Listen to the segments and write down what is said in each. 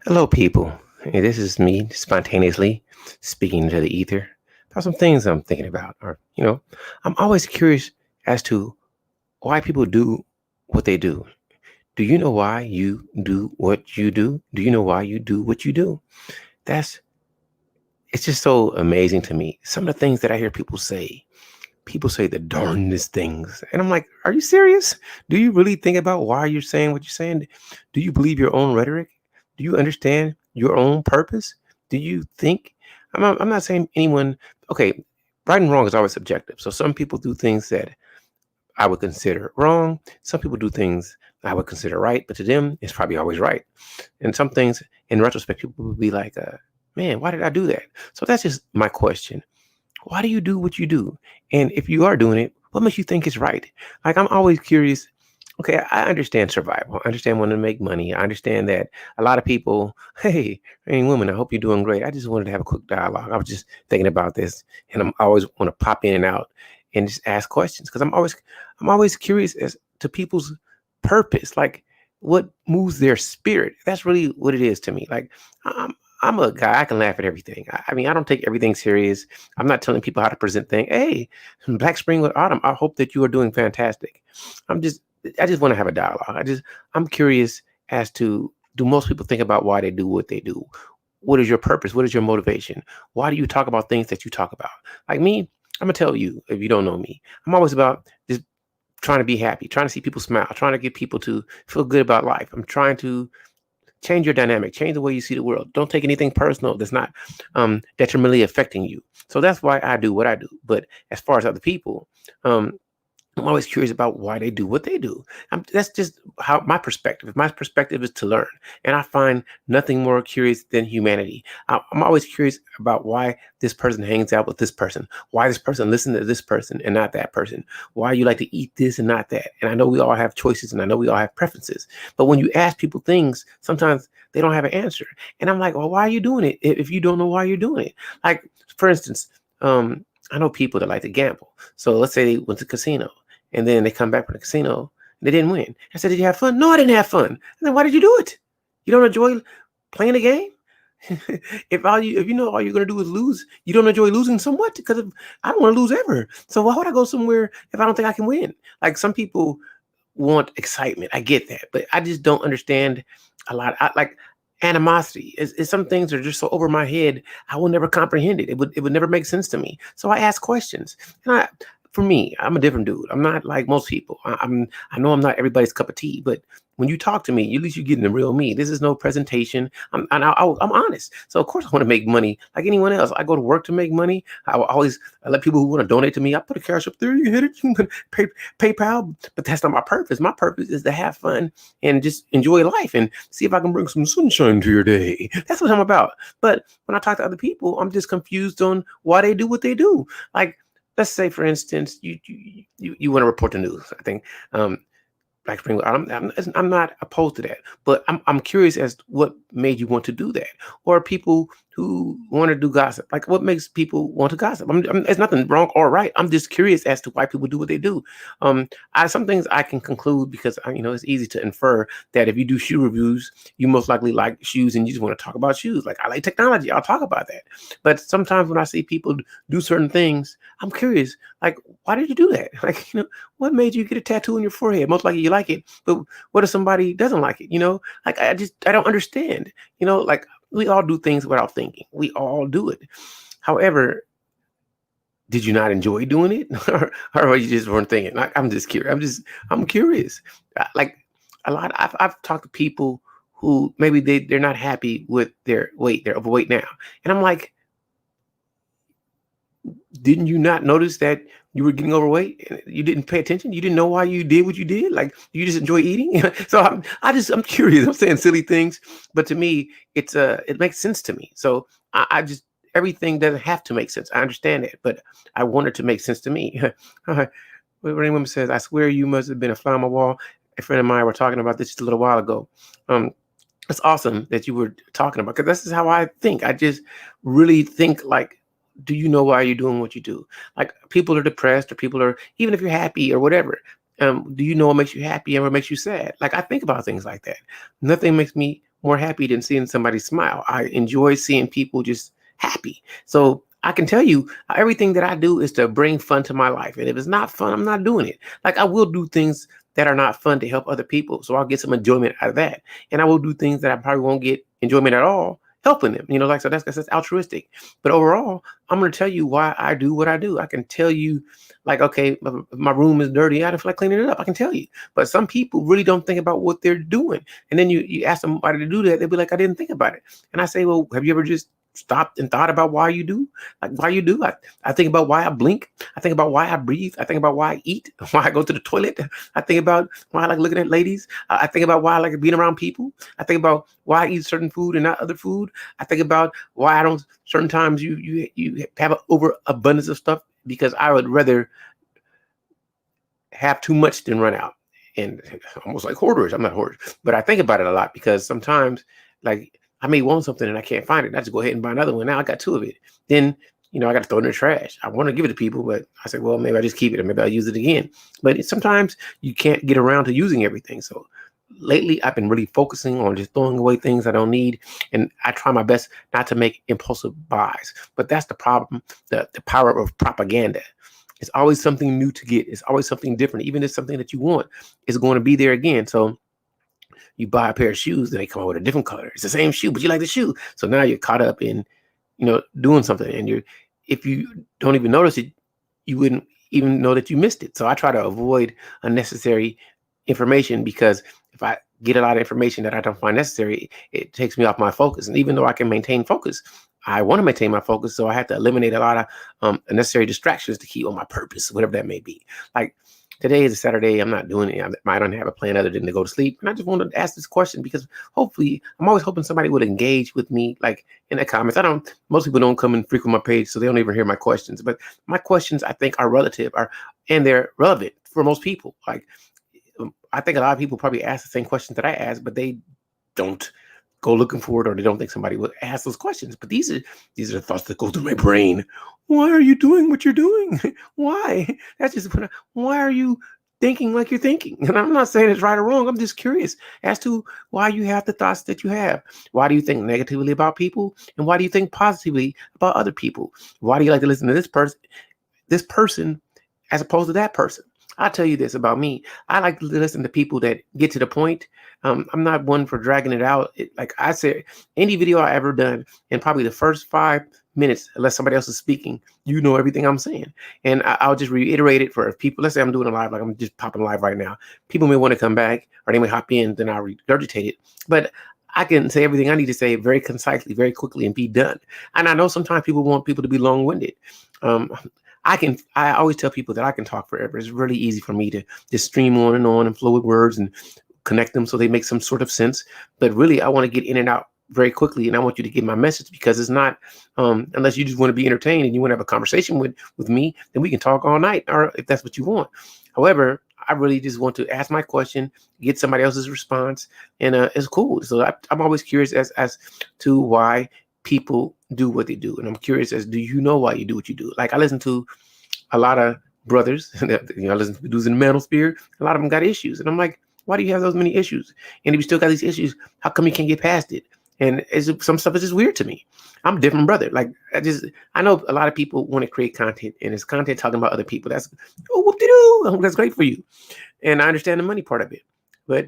Hello, people. Hey, this is me spontaneously speaking to the ether about some things I'm thinking about. I'm always curious as to why people do what they do. Do you know why you do what you do? Do you know why you do what you do? That's it's just so amazing to me. Some of the things that I hear people say the darndest things. And I'm like, are you serious? Do you really think about why you're saying what you're saying? Do you believe your own rhetoric? Do you understand your own purpose? Do you think? I'm not saying anyone, okay, right and wrong is always subjective. So some people do things that I would consider wrong. Some people do things I would consider right, but to them, it's probably always right. And some things, in retrospect, people would be like, man, why did I do that? So that's just my question. Why do you do what you do? And if you are doing it, what makes you think it's right? Like, I'm always curious. Okay, I understand survival. I understand wanting to make money. I understand that a lot of people, hey, women, I hope you're doing great. I just wanted to have a quick dialogue. I was just thinking about this, and I'm always want to pop in and out and just ask questions because I'm always curious as to people's purpose, like what moves their spirit. That's really what it is to me. Like, I'm a guy. I can laugh at everything. I mean, I don't take everything serious. I'm not telling people how to present things. Hey, Black Spring with Autumn. I hope that you are doing fantastic. I'm just I just want to have a dialogue. I'm curious as to, do most people think about why they do what they do? What is your purpose? What is your motivation? Why do you talk about things that you talk about? Like me, I'm gonna tell you if you don't know me. I'm always about just trying to be happy, trying to see people smile, trying to get people to feel good about life. I'm trying to change your dynamic, change the way you see the world. Don't take anything personal that's not detrimentally affecting you. So that's why I do what I do. But as far as other people, um, I'm always curious about why they do what they do. That's just how my perspective. My perspective is to learn, and I find nothing more curious than humanity. I'm always curious about why this person hangs out with this person, why this person listens to this person and not that person, why you like to eat this and not that. And I know we all have choices, and I know we all have preferences. But when you ask people things, sometimes they don't have an answer, and I'm like, well, why are you doing it if you don't know why you're doing it? Like, for instance, I know people that like to gamble. So let's say they went to casino and then they come back from the casino and they didn't win. I said, did you have fun? No, I didn't have fun. And then why did you do it? You don't enjoy playing the game? If you know all you're gonna do is lose, you don't enjoy losing somewhat because I don't want to lose ever. So why would I go somewhere if I don't think I can win? Like, some people want excitement. I get that, but I just don't understand a lot. Like, animosity is some things are just so over my head. I will never comprehend it. It would never make sense to me. So I ask questions, and for me, I'm a different dude. I'm not like most people. I know I'm not everybody's cup of tea, but when you talk to me, at least you're getting the real me. This is no presentation. I'm honest. So of course I want to make money like anyone else. I go to work to make money. I let people who want to donate to me. I put a cash up there. You hit it. You can pay, PayPal. But that's not my purpose. My purpose is to have fun and just enjoy life and see if I can bring some sunshine to your day. That's what I'm about. But when I talk to other people, I'm just confused on why they do what they do. Like, let's say, for instance, you want to report the news. I think Black Spring. I'm not opposed to that, but I'm curious as to what made you want to do that, or people who want to do gossip. Like, what makes people want to gossip? There's nothing wrong or right. I'm just curious as to why people do what they do. Some things I can conclude because it's easy to infer that if you do shoe reviews, you most likely like shoes and you just want to talk about shoes. Like, I like technology, I'll talk about that. But sometimes when I see people do certain things, I'm curious. Like, why did you do that? Like, what made you get a tattoo on your forehead? Most likely you like it, but what if somebody doesn't like it? Like, I don't understand. Like, we all do things without thinking. We all do it. However, did you not enjoy doing it, or you just weren't thinking? Like, I'm just curious. I'm curious. Like, a lot. I've talked to people who maybe they're not happy with their weight. They're overweight now, and I'm like, didn't you not notice that you were getting overweight? You didn't pay attention. You didn't know why you did what you did. Like, you just enjoy eating. So I'm curious. I'm saying silly things, but to me, it makes sense to me. So I just, everything doesn't have to make sense. I understand it, but I want it to make sense to me. Rain Woman says, "I swear you must have been a fly on my wall." A friend of mine were talking about this just a little while ago. It's awesome that you were talking about, because this is how I think. I just really think like, do you know why you're doing what you do? Like, people are depressed, or people are, even if you're happy or whatever. Do you know what makes you happy and what makes you sad? Like, I think about things like that. Nothing makes me more happy than seeing somebody smile. I enjoy seeing people just happy. So I can tell you everything that I do is to bring fun to my life. And if it's not fun, I'm not doing it. Like I will do things that are not fun to help other people. So I'll get some enjoyment out of that. And I will do things that I probably won't get enjoyment at all helping them. Like so that's altruistic. But overall, I'm gonna tell you why I do what I do. I can tell you, like, okay, my room is dirty. I don't feel like cleaning it up. I can tell you. But some people really don't think about what they're doing. And then you ask somebody to do that, they'll be like, I didn't think about it. And I say, well, have you ever just stopped and thought about why you do? Like why you do? I think about why I blink. I think about why I breathe. I think about why I eat, why I go to the toilet. I think about why I like looking at ladies. I think about why I like being around people. I think about why I eat certain food and not other food. I think about why I don't certain times you have an overabundance of stuff, because I would rather have too much than run out. And almost like hoarders. I'm not hoarders, but I think about it a lot because sometimes, like, I may want something and I can't find it. I just go ahead and buy another one. Now I got two of it. Then, I got to throw it in the trash. I want to give it to people, but I say, well, maybe I just keep it or maybe I'll use it again. But sometimes you can't get around to using everything. So lately I've been really focusing on just throwing away things I don't need. And I try my best not to make impulsive buys. But that's the problem, the power of propaganda. It's always something new to get. It's always something different. Even if it's something that you want, it's going to be there again. So you buy a pair of shoes and they come out with a different color. It's the same shoe, but you like the shoe. So now you're caught up in, doing something. And if you don't even notice it, you wouldn't even know that you missed it. So I try to avoid unnecessary information, because if I get a lot of information that I don't find necessary, it takes me off my focus. And even though I can maintain focus, I want to maintain my focus. So I have to eliminate a lot of unnecessary distractions to keep on my purpose, whatever that may be. Like, today is a Saturday. I'm not doing it. I don't have a plan other than to go to sleep. And I just wanted to ask this question because hopefully I'm always hoping somebody would engage with me, like in the comments. Most people don't come and frequent my page, so they don't even hear my questions. But my questions, I think, are relative, and they're relevant for most people. Like, I think a lot of people probably ask the same questions that I ask, but they don't go looking for it, or they don't think somebody would ask those questions. But these are the thoughts that go through my brain. Why are you doing what you're doing? Why? Why are you thinking like you're thinking? And I'm not saying it's right or wrong. I'm just curious as to why you have the thoughts that you have. Why do you think negatively about people? And why do you think positively about other people? Why do you like to listen to this person as opposed to that person? I'll tell you this about me. I like to listen to people that get to the point. I'm not one for dragging it out. Like I said, any video I ever done, in probably the first 5 minutes, unless somebody else is speaking, everything I'm saying. And I'll just reiterate it for people. Let's say I'm doing a live, like I'm just popping live right now. People may want to come back, or they may hop in, then I'll regurgitate it. But I can say everything I need to say very concisely, very quickly, and be done. And I know sometimes people want people to be long-winded. I always tell people that I can talk forever. It's really easy for me to just stream on and flow with words and connect them so they make some sort of sense. But really, I want to get in and out very quickly, and I want you to get my message, because it's not, unless you just want to be entertained and you want to have a conversation with me, then we can talk all night, or if that's what you want. However, I really just want to ask my question, get somebody else's response, and it's cool. So I'm always curious as to why people do what they do. And I'm curious do you know why you do what you do? Like, I listen to a lot of brothers, I listen to dudes in the manosphere. A lot of them got issues. And I'm like, why do you have those many issues? And if you still got these issues, how come you can't get past it? And some stuff is just weird to me. I'm a different brother. Like, I know a lot of people want to create content, and it's content talking about other people. That's, whoop-de-doo, that's great for you. And I understand the money part of it. But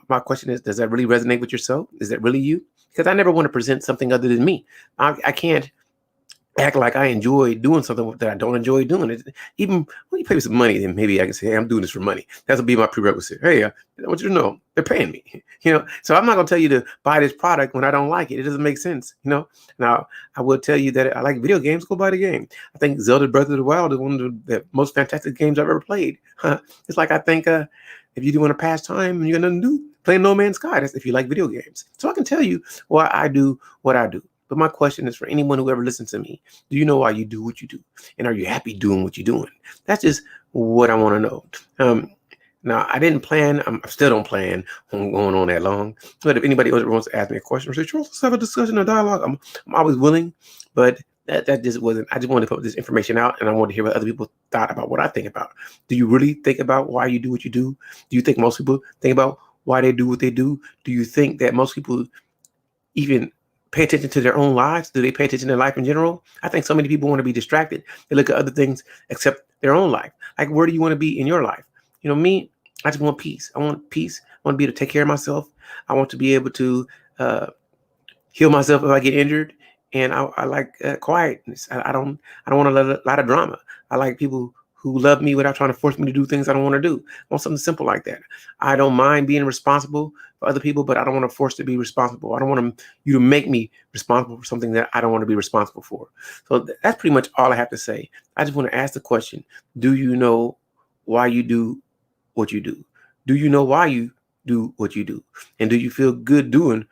my question is, does that really resonate with yourself? Is that really you? Because I never want to present something other than me. I can't act like I enjoy doing something that I don't enjoy doing. It even when you pay me some money, then maybe I can say, hey, I'm doing this for money. That'll be my prerequisite. Hey, I want you to know they're paying me. So I'm not gonna tell you to buy this product when I don't like it. It doesn't make sense. Now I will tell you that I like video games. Go buy the game. I think Zelda Breath of the Wild is one of the most fantastic games I've ever played. It's like, I think if you do want to pass time and you got nothing to do, play No Man's Sky. That's if you like video games. So I can tell you why I do what I do. But my question is for anyone who ever listens to me: do you know why you do what you do? And are you happy doing what you're doing? That's just what I want to know. Now, I didn't plan. I still don't plan on going on that long. But if anybody else wants to ask me a question or say, Charles, let's have a discussion or dialogue, I'm always willing. But that just wasn't. I just wanted to put this information out, and I wanted to hear what other people thought about what I think about. Do you really think about why you do what you do? Do you think most people think about why they do what they do? Do you think that most people even pay attention to their own lives? Do they pay attention to life in general? I think so many people want to be distracted. They look at other things except their own life. Like, where do you want to be in your life? Me, I just want peace. I want peace. I want to be able to take care of myself. I want to be able to uh, heal myself if I get injured. And I like quietness. I don't want a lot of drama. I like people who love me without trying to force me to do things I don't want to do. I want something simple like that. I don't mind being responsible for other people, but I don't want to force to be responsible. I don't want you to make me responsible for something that I don't want to be responsible for. So that's pretty much all I have to say. I just want to ask the question: do you know why you do what you do? Do you know why you do what you do? And do you feel good doing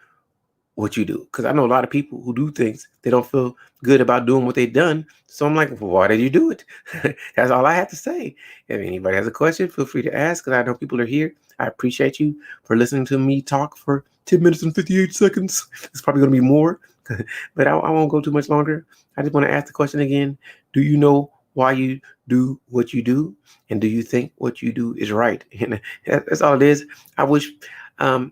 what you do? Because I know a lot of people who do things they don't feel good about doing what they've done. So I'm like, well, why did you do it? That's all I have to say. If anybody has a question, feel free to ask, because I know people are here. I appreciate you for listening to me talk for 10 minutes and 58 seconds. It's probably going to be more, but I won't go too much longer. I just want to ask the question again: do you know why you do what you do? And do you think what you do is right? And that's all it is. I wish um,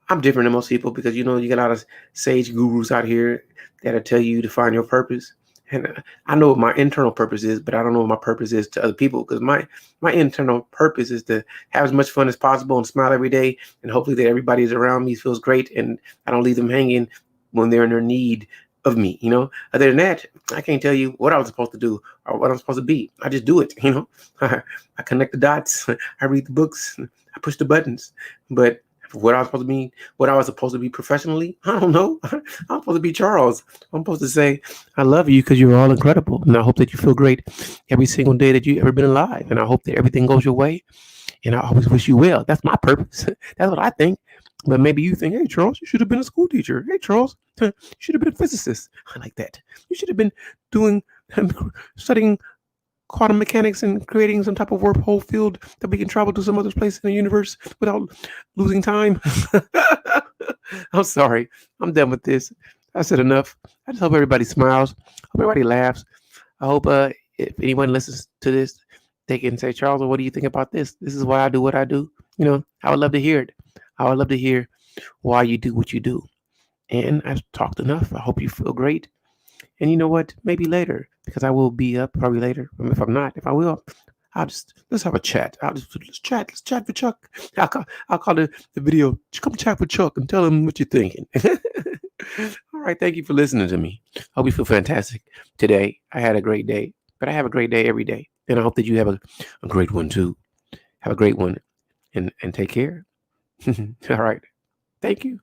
I'm different than most people, because you get a lot of sage gurus out here that'll tell you to find your purpose. And I know what my internal purpose is, but I don't know what my purpose is to other people, because my internal purpose is to have as much fun as possible and smile every day, and hopefully that everybody is around me feels great and I don't leave them hanging when they're in their need of me. Other than that, I can't tell you what I was supposed to do or what I'm supposed to be. I just do it. I connect the dots. I read the books. I push the buttons. But what I was supposed to be professionally, I don't know. I'm supposed to be Charles. I'm supposed to say, I love you because you're all incredible. And I hope that you feel great every single day that you've ever been alive. And I hope that everything goes your way. And I always wish you well. That's my purpose. That's what I think. But maybe you think, hey, Charles, you should have been a school teacher. Hey, Charles, you should have been a physicist. I like that. You should have been doing, studying quantum mechanics and creating some type of wormhole field that we can travel to some other place in the universe without losing time. I'm sorry. I'm done with this. I said enough. I just hope everybody smiles. Hope everybody laughs. I hope if anyone listens to this, they can say, Charles, what do you think about this? This is why I do what I do. I would love to hear it. I would love to hear why you do what you do. And I've talked enough. I hope you feel great. And you know what? Maybe later, because I will be up probably later. If I'm not, if I will, let's have a chat. Let's chat. Let's chat with Chuck. I'll call the video. Come chat with Chuck and tell him what you're thinking. All right. Thank you for listening to me. Hope you feel fantastic today. I had a great day, but I have a great day every day. And I hope that you have a great one too. Have a great one and take care. All right. Thank you.